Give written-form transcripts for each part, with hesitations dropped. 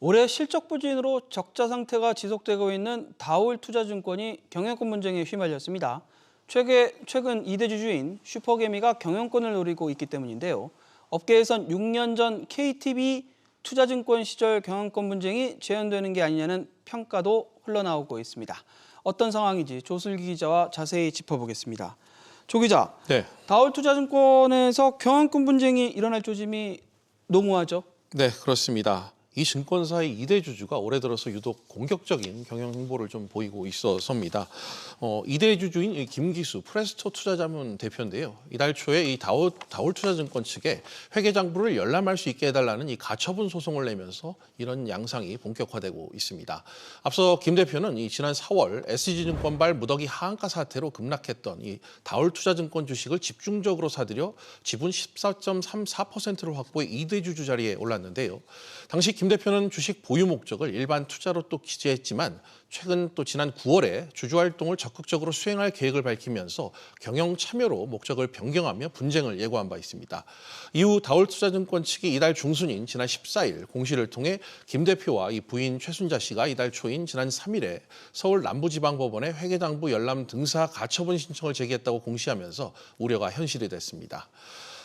올해 실적 부진으로 적자 상태가 지속되고 있는 다올투자증권이 경영권 분쟁에 휘말렸습니다. 최근 2대 주주인 슈퍼개미가 경영권을 노리고 있기 때문인데요. 업계에선 6년 전 KTB 투자증권 시절 경영권 분쟁이 재현되는 게 아니냐는 평가도 흘러나오고 있습니다. 어떤 상황인지 조슬기 기자와 자세히 짚어보겠습니다. 조 기자, 네. 다올투자증권에서 경영권 분쟁이 일어날 조짐이 농후하죠? 네, 그렇습니다. 이 증권사의 2대 주주가 올해 들어서 유독 공격적인 경영 행보를 좀 보이고 있어서입니다. 2대 주주인 이 김기수 프레스토 투자자문 대표인데요. 이달 초에 이 다올투자증권 측에 회계장부를 열람할 수 있게 해달라는 이 가처분 소송을 내면서 이런 양상이 본격화되고 있습니다. 앞서 김 대표는 이 지난 4월 SG증권발 무더기 하한가 사태로 급락했던 이 다올투자증권 주식을 집중적으로 사들여 지분 14.34%를 확보해 2대 주주 자리에 올랐는데요. 당시 김 대표는 주식 보유 목적을 일반 투자로 또 기재했지만 최근 또 지난 9월에 주주 활동을 적극적으로 수행할 계획을 밝히면서 경영 참여로 목적을 변경하며 분쟁을 예고한 바 있습니다. 이후 다올투자증권 측이 이달 중순인 지난 14일 공시를 통해 김 대표와 이 부인 최순자 씨가 이달 초인 지난 3일에 서울 남부지방법원에 회계장부 열람 등사 가처분 신청을 제기했다고 공시하면서 우려가 현실이 됐습니다.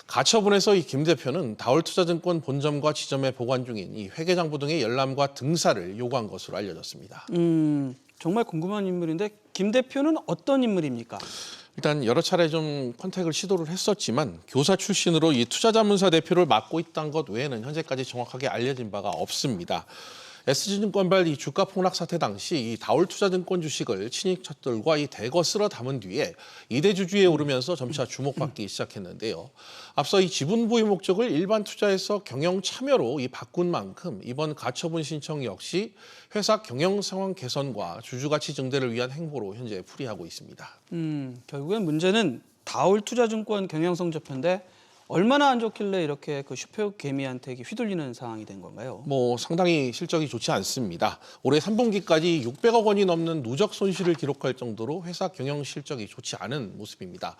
가처분에서 이 김 대표는 다올투자증권 본점과 지점에 보관 중인 이 회계장부 등의 열람과 등사를 요구한 것으로 알려졌습니다. 정말 궁금한 인물인데 김 대표는 어떤 인물입니까? 일단 여러 차례 좀 컨택을 시도를 했었지만 교사 출신으로 이 투자자문사 대표를 맡고 있다는 것 외에는 현재까지 정확하게 알려진 바가 없습니다. SG증권발 이 주가 폭락 사태 당시 이 다올투자증권 주식을 친인척들과 이 대거 쓸어 담은 뒤에 2대 주주에 오르면서 점차 주목받기 시작했는데요. 앞서 이 지분 보유 목적을 일반 투자에서 경영 참여로 이 바꾼 만큼 이번 가처분 신청 역시 회사 경영 상황 개선과 주주 가치 증대를 위한 행보로 현재 풀이하고 있습니다. 결국엔 문제는 다올투자증권 경영성적표인데 얼마나 안 좋길래 이렇게 그 슈퍼개미한테 휘둘리는 상황이 된 건가요? 상당히 실적이 좋지 않습니다. 올해 3분기까지 600억 원이 넘는 누적 손실을 기록할 정도로 회사 경영 실적이 좋지 않은 모습입니다.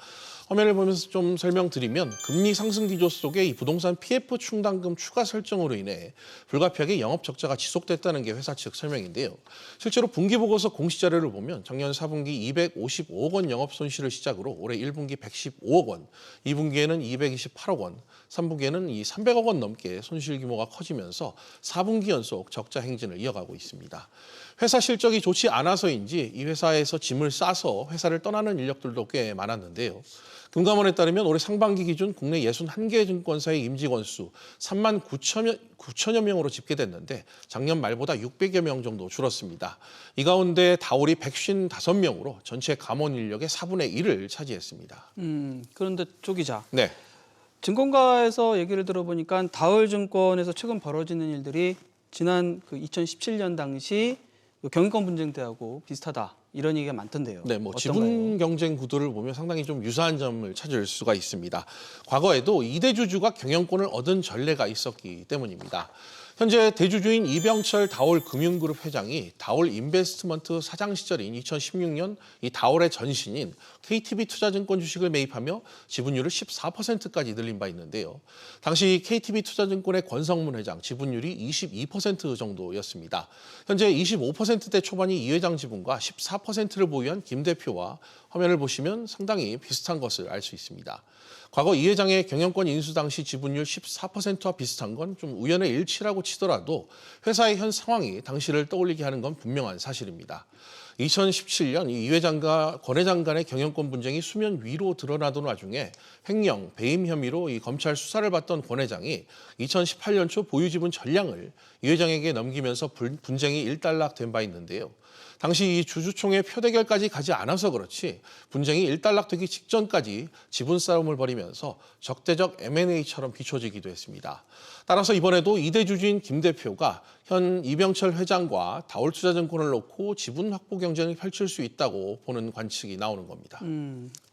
화면을 보면서 좀 설명드리면 금리 상승 기조 속에 이 부동산 PF 충당금 추가 설정으로 인해 불가피하게 영업 적자가 지속됐다는 게 회사 측 설명인데요. 실제로 분기 보고서 공시 자료를 보면 작년 4분기 255억 원 영업 손실을 시작으로 올해 1분기 115억 원, 2분기에는 228억 원, 3분기에는 이 300억 원 넘게 손실 규모가 커지면서 4분기 연속 적자 행진을 이어가고 있습니다. 회사 실적이 좋지 않아서인지 이 회사에서 짐을 싸서 회사를 떠나는 인력들도 꽤 많았는데요. 금감원에 따르면 올해 상반기 기준 국내 61개 증권사의 임직원 수 3만 9천여 명으로 집계됐는데 작년 말보다 600여 명 정도 줄었습니다. 이 가운데 다올이 155명으로 전체 감원 인력의 4분의 1을 차지했습니다. 그런데 조 기자. 네. 증권가에서 얘기를 들어보니까 다올증권에서 최근 벌어지는 일들이 지난 그 2017년 당시 경영권 분쟁 때하고 비슷하다. 이런 얘기가 많던데요. 네, 지분 경쟁 구도를 보면 상당히 좀 유사한 점을 찾을 수가 있습니다. 과거에도 2대 주주가 경영권을 얻은 전례가 있었기 때문입니다. 현재 대주주인 이병철 다올금융그룹 회장이 다올인베스트먼트 사장 시절인 2016년 이 다올의 전신인 KTB 투자증권 주식을 매입하며 지분율을 14%까지 늘린 바 있는데요. 당시 KTB 투자증권의 권성문 회장 지분율이 22% 정도였습니다. 현재 25%대 초반이 이 회장 지분과 14%를 보유한 김 대표와 화면을 보시면 상당히 비슷한 것을 알 수 있습니다. 과거 이 회장의 경영권 인수 당시 지분율 14%와 비슷한 건 좀 우연의 일치라고 치더라도 회사의 현 상황이 당시를 떠올리게 하는 건 분명한 사실입니다. 2017년 이 회장과 권 회장 간의 경영권 분쟁이 수면 위로 드러나던 와중에 횡령, 배임 혐의로 이 검찰 수사를 받던 권 회장이 2018년 초 보유 지분 전량을 이 회장에게 넘기면서 분쟁이 일단락된 바 있는데요. 당시 이 주주총회 표대결까지 가지 않아서 그렇지 분쟁이 일단락되기 직전까지 지분 싸움을 벌이면서 적대적 M&A처럼 비춰지기도 했습니다. 따라서 이번에도 2대 주주인 김 대표가 현 이병철 회장과 다올투자증권을 놓고 지분 확보 경쟁을 펼칠 수 있다고 보는 관측이 나오는 겁니다.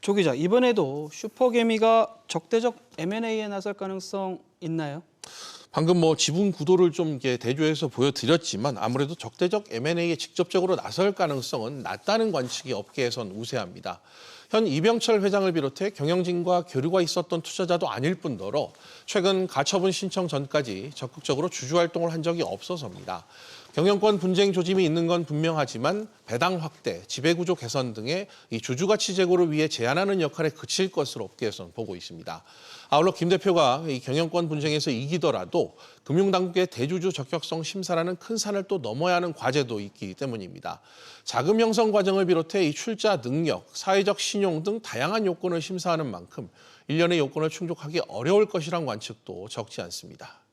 조 기자, 이번에도 슈퍼개미가 적대적 M&A에 나설 가능성 있나요? 방금 지분 구도를 좀 대조해서 보여드렸지만 아무래도 적대적 M&A에 직접적으로 나설 가능성은 낮다는 관측이 업계에선 우세합니다. 현 이병철 회장을 비롯해 경영진과 교류가 있었던 투자자도 아닐 뿐더러 최근 가처분 신청 전까지 적극적으로 주주 활동을 한 적이 없어서입니다. 경영권 분쟁 조짐이 있는 건 분명하지만 배당 확대, 지배구조 개선 등의 이 주주가치 제고를 위해 제안하는 역할에 그칠 것으로 업계에서는 보고 있습니다. 아울러 김 대표가 이 경영권 분쟁에서 이기더라도 금융당국의 대주주 적격성 심사라는 큰 산을 또 넘어야 하는 과제도 있기 때문입니다. 자금 형성 과정을 비롯해 이 출자 능력, 사회적 신용 등 다양한 요건을 심사하는 만큼 일련의 요건을 충족하기 어려울 것이란 관측도 적지 않습니다.